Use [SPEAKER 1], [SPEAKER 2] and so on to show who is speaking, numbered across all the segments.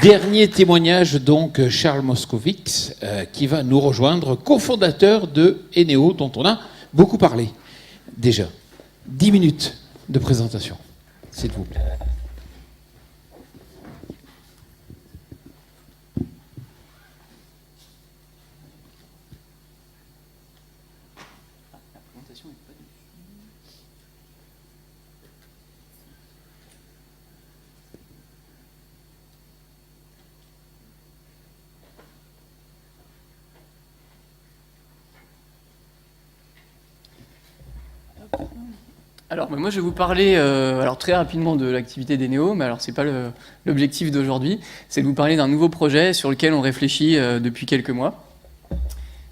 [SPEAKER 1] Dernier témoignage, donc, Charles Moscovix, qui va nous rejoindre, cofondateur de Eneo, dont on a beaucoup parlé déjà. 10 minutes de présentation, s'il vous plaît.
[SPEAKER 2] Alors, moi, je vais vous parler très rapidement de l'activité d'Eneo, mais alors c'est pas l'objectif d'aujourd'hui. C'est de vous parler d'un nouveau projet sur lequel on réfléchit depuis quelques mois.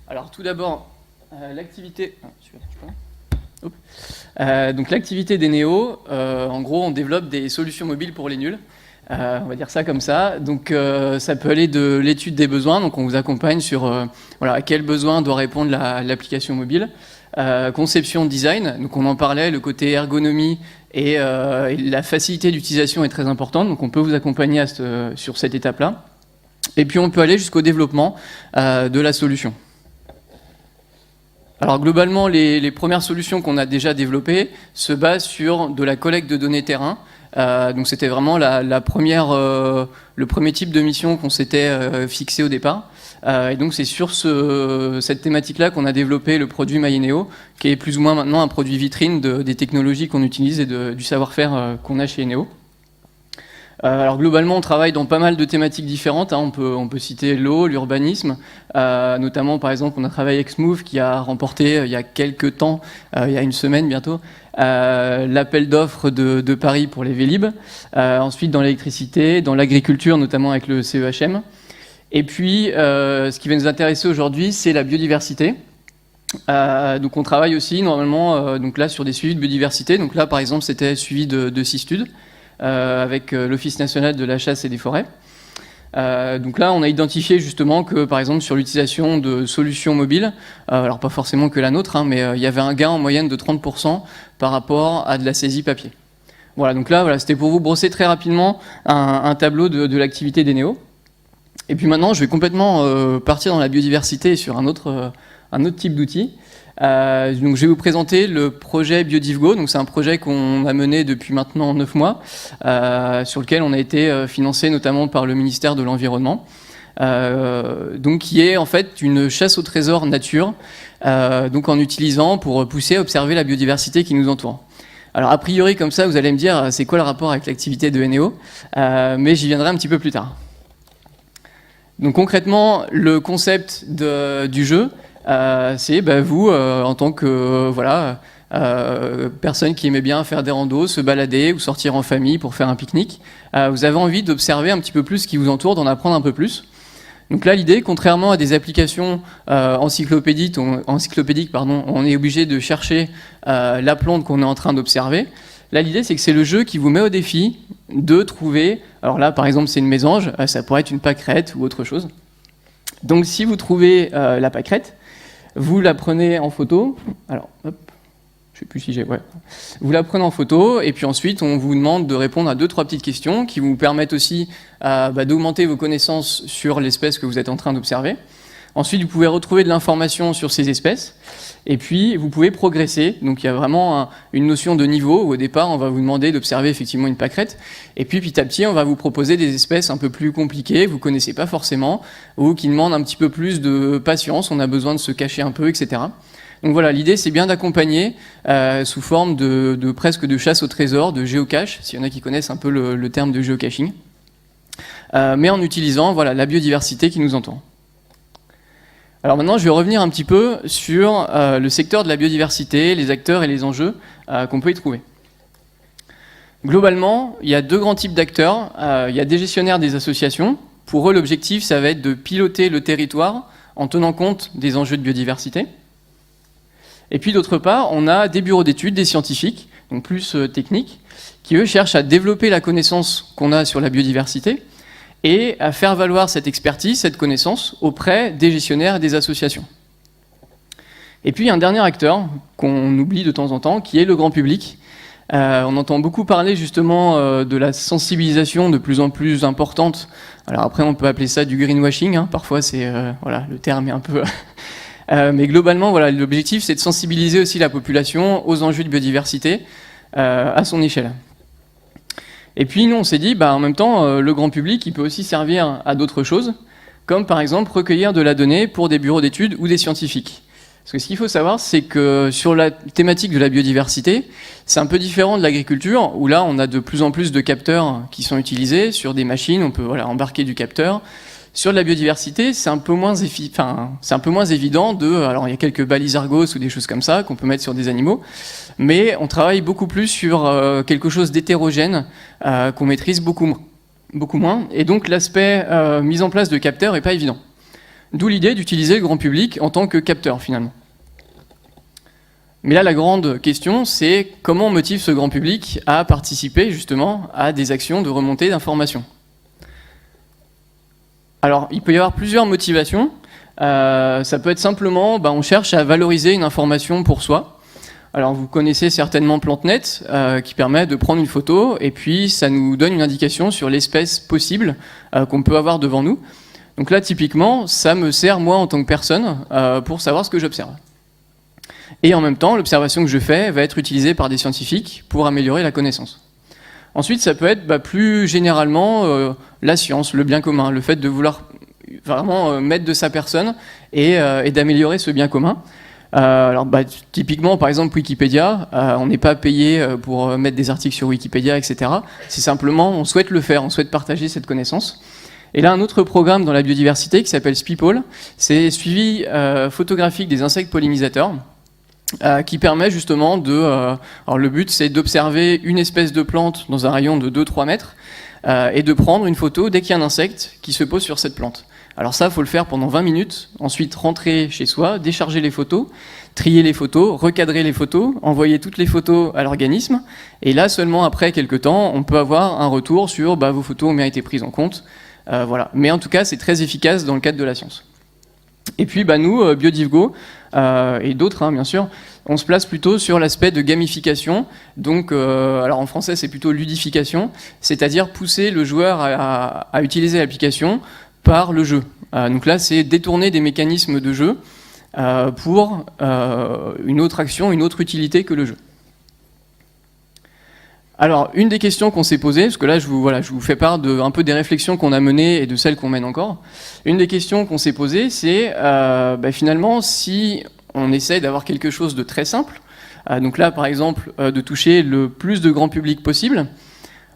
[SPEAKER 2] Alors, tout d'abord, l'activité... donc, l'activité d'Eneo, en gros, on développe des solutions mobiles pour les nuls. On va dire ça comme ça. Donc, ça peut aller de l'étude des besoins. Donc, on vous accompagne sur à quel besoin doit répondre l'application mobile. Conception, design, donc on en parlait, le côté ergonomie et la facilité d'utilisation est très importante, donc on peut vous accompagner sur cette étape-là. Et puis on peut aller jusqu'au développement de la solution. Alors globalement, les premières solutions qu'on a déjà développées se basent sur de la collecte de données terrain. Donc c'était vraiment le premier type de mission qu'on s'était fixé au départ. Et donc c'est sur cette thématique-là qu'on a développé le produit MyEneo, qui est plus ou moins maintenant un produit vitrine des technologies qu'on utilise et du savoir-faire qu'on a chez Eneo. Alors globalement, on travaille dans pas mal de thématiques différentes. On peut citer l'eau, l'urbanisme, notamment par exemple, on a travaillé avec Smooth qui a remporté il y a quelques temps, il y a une semaine bientôt, l'appel d'offres de Paris pour les Vélib. Ensuite dans l'électricité, dans l'agriculture, notamment avec le CEHM. Et puis, ce qui va nous intéresser aujourd'hui, c'est la biodiversité. Donc, on travaille aussi normalement donc là, sur des suivis de biodiversité. Donc là, par exemple, c'était suivi de Cistude avec l'Office national de la chasse et des forêts. Donc là, on a identifié justement que, par exemple, sur l'utilisation de solutions mobiles, alors pas forcément que la nôtre, mais il y avait un gain en moyenne de 30% par rapport à de la saisie papier. Voilà, donc là, c'était pour vous brosser très rapidement un tableau de l'activité d'Eneo. Et puis maintenant, je vais complètement partir dans la biodiversité sur un autre type d'outil. Donc, je vais vous présenter le projet BiodiveGo. Donc, c'est un projet qu'on a mené depuis maintenant 9 mois, sur lequel on a été financé notamment par le ministère de l'Environnement. Donc, qui est en fait une chasse au trésor nature, donc en utilisant pour pousser à observer la biodiversité qui nous entoure. Alors, a priori, comme ça, vous allez me dire, c'est quoi le rapport avec l'activité de Eneo, mais j'y viendrai un petit peu plus tard. Donc concrètement, le concept du jeu, c'est vous, en tant que personne qui aimait bien faire des randos, se balader ou sortir en famille pour faire un pique-nique, vous avez envie d'observer un petit peu plus ce qui vous entoure, d'en apprendre un peu plus. Donc là, l'idée, contrairement à des applications encyclopédiques, on est obligé de chercher la plante qu'on est en train d'observer. Là, l'idée, c'est que c'est le jeu qui vous met au défi de trouver... Alors là, par exemple, c'est une mésange, ça pourrait être une pâquerette ou autre chose. Donc, si vous trouvez la pâquerette, vous la prenez en photo. Alors, hop, je ne sais plus si j'ai... Ouais. Vous la prenez en photo, et puis ensuite, on vous demande de répondre à 2-3 petites questions qui vous permettent aussi d'augmenter vos connaissances sur l'espèce que vous êtes en train d'observer. Ensuite, vous pouvez retrouver de l'information sur ces espèces. Et puis, vous pouvez progresser. Donc, il y a vraiment une notion de niveau où, au départ, on va vous demander d'observer effectivement une pâquerette. Et puis, petit à petit, on va vous proposer des espèces un peu plus compliquées, que vous ne connaissez pas forcément, ou qui demandent un petit peu plus de patience. On a besoin de se cacher un peu, etc. Donc voilà, l'idée, c'est bien d'accompagner sous forme de presque de chasse au trésor, de géocache, s'il y en a qui connaissent un peu le terme de géocaching. Mais en utilisant la biodiversité qui nous entoure. Alors maintenant, je vais revenir un petit peu sur le secteur de la biodiversité, les acteurs et les enjeux qu'on peut y trouver. Globalement, il y a 2 grands types d'acteurs. Il y a des gestionnaires des associations. Pour eux, l'objectif, ça va être de piloter le territoire en tenant compte des enjeux de biodiversité. Et puis d'autre part, on a des bureaux d'études, des scientifiques, donc plus techniques, qui eux cherchent à développer la connaissance qu'on a sur la biodiversité et à faire valoir cette expertise, cette connaissance, auprès des gestionnaires et des associations. Et puis, il y a un dernier acteur qu'on oublie de temps en temps, qui est le grand public, On entend beaucoup parler justement de la sensibilisation de plus en plus importante. Alors après, on peut appeler ça du greenwashing. Hein. Parfois, voilà, le terme est un peu. Mais globalement, voilà, l'objectif, c'est de sensibiliser aussi la population aux enjeux de biodiversité à son échelle. Et puis, nous, on s'est dit, en même temps, le grand public, il peut aussi servir à d'autres choses, comme par exemple recueillir de la donnée pour des bureaux d'études ou des scientifiques. Parce que ce qu'il faut savoir, c'est que sur la thématique de la biodiversité, c'est un peu différent de l'agriculture, où là, on a de plus en plus de capteurs qui sont utilisés sur des machines, on peut embarquer du capteur. Sur de la biodiversité, c'est un peu moins évident alors il y a quelques balises Argos ou des choses comme ça qu'on peut mettre sur des animaux, mais on travaille beaucoup plus sur quelque chose d'hétérogène qu'on maîtrise beaucoup moins, et donc l'aspect mise en place de capteurs est pas évident. D'où l'idée d'utiliser le grand public en tant que capteur, finalement. Mais là, la grande question, c'est comment on motive ce grand public à participer, justement, à des actions de remontée d'informations. Alors, il peut y avoir plusieurs motivations. Ça peut être simplement, on cherche à valoriser une information pour soi. Alors, vous connaissez certainement PlanteNet, qui permet de prendre une photo, et puis ça nous donne une indication sur l'espèce possible qu'on peut avoir devant nous. Donc là, typiquement, ça me sert, moi, en tant que personne, pour savoir ce que j'observe. Et en même temps, l'observation que je fais va être utilisée par des scientifiques pour améliorer la connaissance. Ensuite, ça peut être plus généralement la science, le bien commun, le fait de vouloir vraiment mettre de sa personne et d'améliorer ce bien commun. Alors, typiquement, par exemple, Wikipédia, on n'est pas payé pour mettre des articles sur Wikipédia, etc. C'est simplement, on souhaite le faire, on souhaite partager cette connaissance. Et là, un autre programme dans la biodiversité qui s'appelle Speeple, c'est suivi photographique des insectes pollinisateurs, qui permet justement alors le but, c'est d'observer une espèce de plante dans un rayon de 2-3 mètres et de prendre une photo dès qu'il y a un insecte qui se pose sur cette plante. Alors ça, il faut le faire pendant 20 minutes, ensuite rentrer chez soi, décharger les photos, trier les photos, recadrer les photos, envoyer toutes les photos à l'organisme, et là, seulement après quelques temps, on peut avoir un retour sur vos photos ont bien été prises en compte. Voilà. Mais en tout cas, c'est très efficace dans le cadre de la science. Et puis, nous, BiodivGo, et d'autres, bien sûr, on se place plutôt sur l'aspect de gamification. Donc, alors en français, c'est plutôt ludification, c'est-à-dire pousser le joueur à utiliser l'application par le jeu. Donc là, c'est détourner des mécanismes de jeu pour une autre action, une autre utilité que le jeu. Alors, une des questions qu'on s'est posées, parce que là, je vous fais part un peu des réflexions qu'on a menées et de celles qu'on mène encore. Une des questions qu'on s'est posées, c'est finalement, si on essaie d'avoir quelque chose de très simple, donc là, par exemple, de toucher le plus de grand public possible,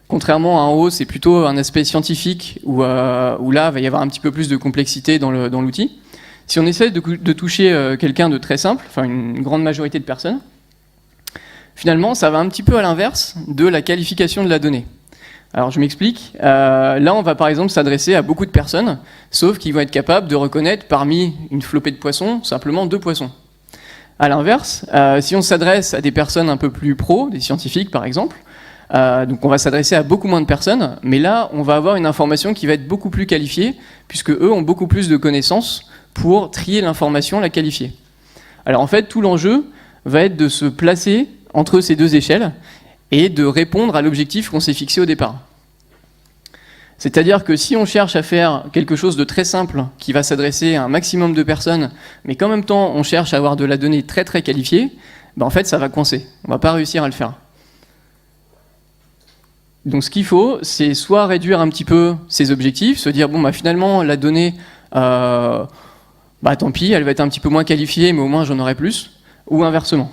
[SPEAKER 2] contrairement à en haut, c'est plutôt un aspect scientifique où là, il va y avoir un petit peu plus de complexité dans l'outil. Si on essaie de toucher quelqu'un de très simple, enfin une grande majorité de personnes, finalement, ça va un petit peu à l'inverse de la qualification de la donnée. Alors, je m'explique. Là, on va par exemple s'adresser à beaucoup de personnes, sauf qu'ils vont être capables de reconnaître parmi une flopée de poissons, simplement 2 poissons. À l'inverse, si on s'adresse à des personnes un peu plus pros, des scientifiques par exemple, donc on va s'adresser à beaucoup moins de personnes, mais là, on va avoir une information qui va être beaucoup plus qualifiée, puisque eux ont beaucoup plus de connaissances pour trier l'information, la qualifier. Alors en fait, tout l'enjeu va être de se placer entre ces deux échelles et de répondre à l'objectif qu'on s'est fixé au départ. C'est-à-dire que si on cherche à faire quelque chose de très simple qui va s'adresser à un maximum de personnes, mais qu'en même temps on cherche à avoir de la donnée très très qualifiée, en fait ça va coincer, on va pas réussir à le faire. Donc ce qu'il faut, c'est soit réduire un petit peu ces objectifs, se dire finalement la donnée, tant pis, elle va être un petit peu moins qualifiée, mais au moins j'en aurai plus, ou inversement.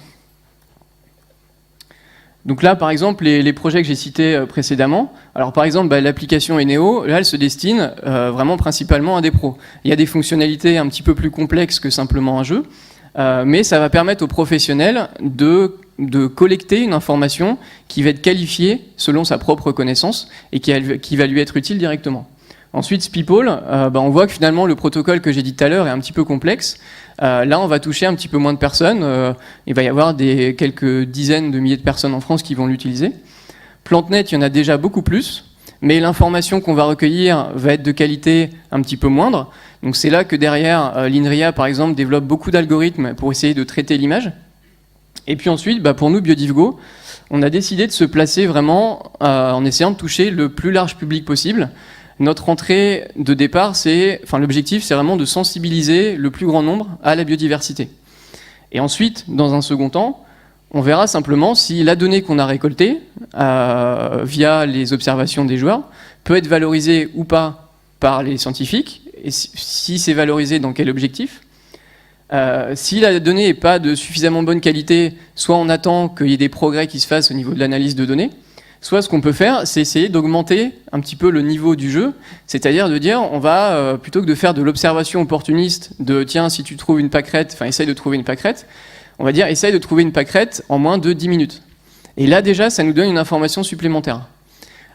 [SPEAKER 2] Donc là, par exemple, les projets que j'ai cités précédemment, alors par exemple, l'application Eneo, là, elle se destine vraiment principalement à des pros. Il y a des fonctionnalités un petit peu plus complexes que simplement un jeu, mais ça va permettre aux professionnels de collecter une information qui va être qualifiée selon sa propre connaissance et qui va lui être utile directement. Ensuite, Speeple, on voit que finalement le protocole que j'ai dit tout à l'heure est un petit peu complexe. Là, on va toucher un petit peu moins de personnes. Il va y avoir quelques dizaines de milliers de personnes en France qui vont l'utiliser. PlanteNet, il y en a déjà beaucoup plus, mais l'information qu'on va recueillir va être de qualité un petit peu moindre. Donc c'est là que derrière, l'INRIA, par exemple, développe beaucoup d'algorithmes pour essayer de traiter l'image. Et puis ensuite, pour nous, BiodiveGo, on a décidé de se placer vraiment en essayant de toucher le plus large public possible. Notre entrée de départ, l'objectif, c'est vraiment de sensibiliser le plus grand nombre à la biodiversité. Et ensuite, dans un second temps, on verra simplement si la donnée qu'on a récoltée via les observations des joueurs peut être valorisée ou pas par les scientifiques, et si c'est valorisé, dans quel objectif. Si la donnée n'est pas de suffisamment bonne qualité, soit on attend qu'il y ait des progrès qui se fassent au niveau de l'analyse de données, soit ce qu'on peut faire, c'est essayer d'augmenter un petit peu le niveau du jeu, c'est-à-dire de dire, on va, plutôt que de faire de l'observation opportuniste, de tiens, si tu trouves une pâquerette, essaye de trouver une pâquerette, on va dire, essaye de trouver une pâquerette en moins de 10 minutes. Et là, déjà, ça nous donne une information supplémentaire.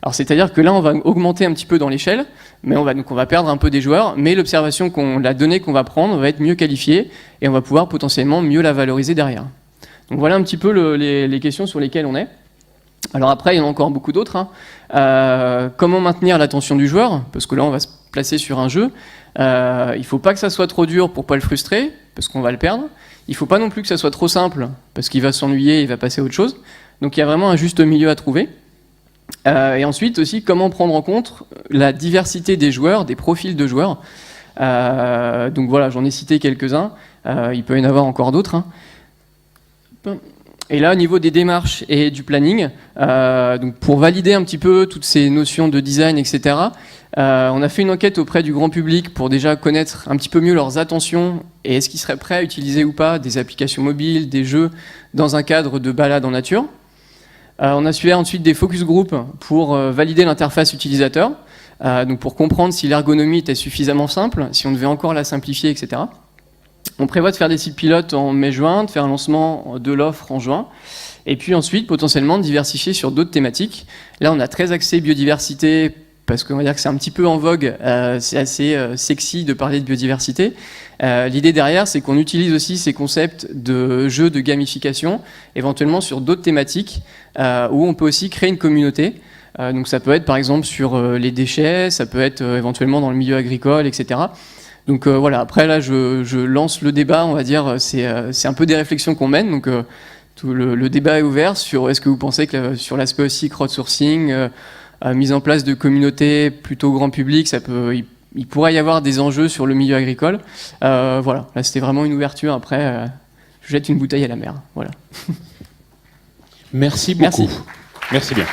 [SPEAKER 2] Alors, c'est-à-dire que là, on va augmenter un petit peu dans l'échelle, mais on va perdre un peu des joueurs, mais la donnée qu'on va prendre va être mieux qualifiée, et on va pouvoir potentiellement mieux la valoriser derrière. Donc voilà un petit peu les questions sur lesquelles on est. Alors après, il y en a encore beaucoup d'autres. Comment maintenir l'attention du joueur? Parce que là, on va se placer sur un jeu. Il ne faut pas que ça soit trop dur pour ne pas le frustrer, parce qu'on va le perdre. Il ne faut pas non plus que ça soit trop simple, parce qu'il va s'ennuyer, il va passer à autre chose. Donc il y a vraiment un juste milieu à trouver. Et ensuite aussi, comment prendre en compte la diversité des joueurs, des profils de joueurs. Donc voilà, j'en ai cité quelques-uns. Il peut y en avoir encore d'autres. Et là, au niveau des démarches et du planning, donc pour valider un petit peu toutes ces notions de design, etc., on a fait une enquête auprès du grand public pour déjà connaître un petit peu mieux leurs attentions et est-ce qu'ils seraient prêts à utiliser ou pas des applications mobiles, des jeux dans un cadre de balade en nature. On a suivi ensuite des focus group pour valider l'interface utilisateur, donc pour comprendre si l'ergonomie était suffisamment simple, si on devait encore la simplifier, etc. On prévoit de faire des sites pilotes en mai-juin, de faire un lancement de l'offre en juin, et puis ensuite potentiellement de diversifier sur d'autres thématiques. Là, on a très axé biodiversité, parce qu'on va dire que c'est un petit peu en vogue, c'est assez sexy de parler de biodiversité. L'idée derrière, c'est qu'on utilise aussi ces concepts de jeux de gamification, éventuellement sur d'autres thématiques, où on peut aussi créer une communauté. Donc ça peut être par exemple sur les déchets, ça peut être éventuellement dans le milieu agricole, etc. Donc voilà, après là je lance le débat, on va dire, c'est un peu des réflexions qu'on mène, donc tout le débat est ouvert sur est-ce que vous pensez que sur l'aspect aussi crowdsourcing, mise en place de communautés plutôt grand public, il pourrait y avoir des enjeux sur le milieu agricole. Voilà, là c'était vraiment une ouverture, après je jette une bouteille à la mer. Voilà.
[SPEAKER 1] Merci beaucoup.
[SPEAKER 2] Merci.
[SPEAKER 1] Merci bien.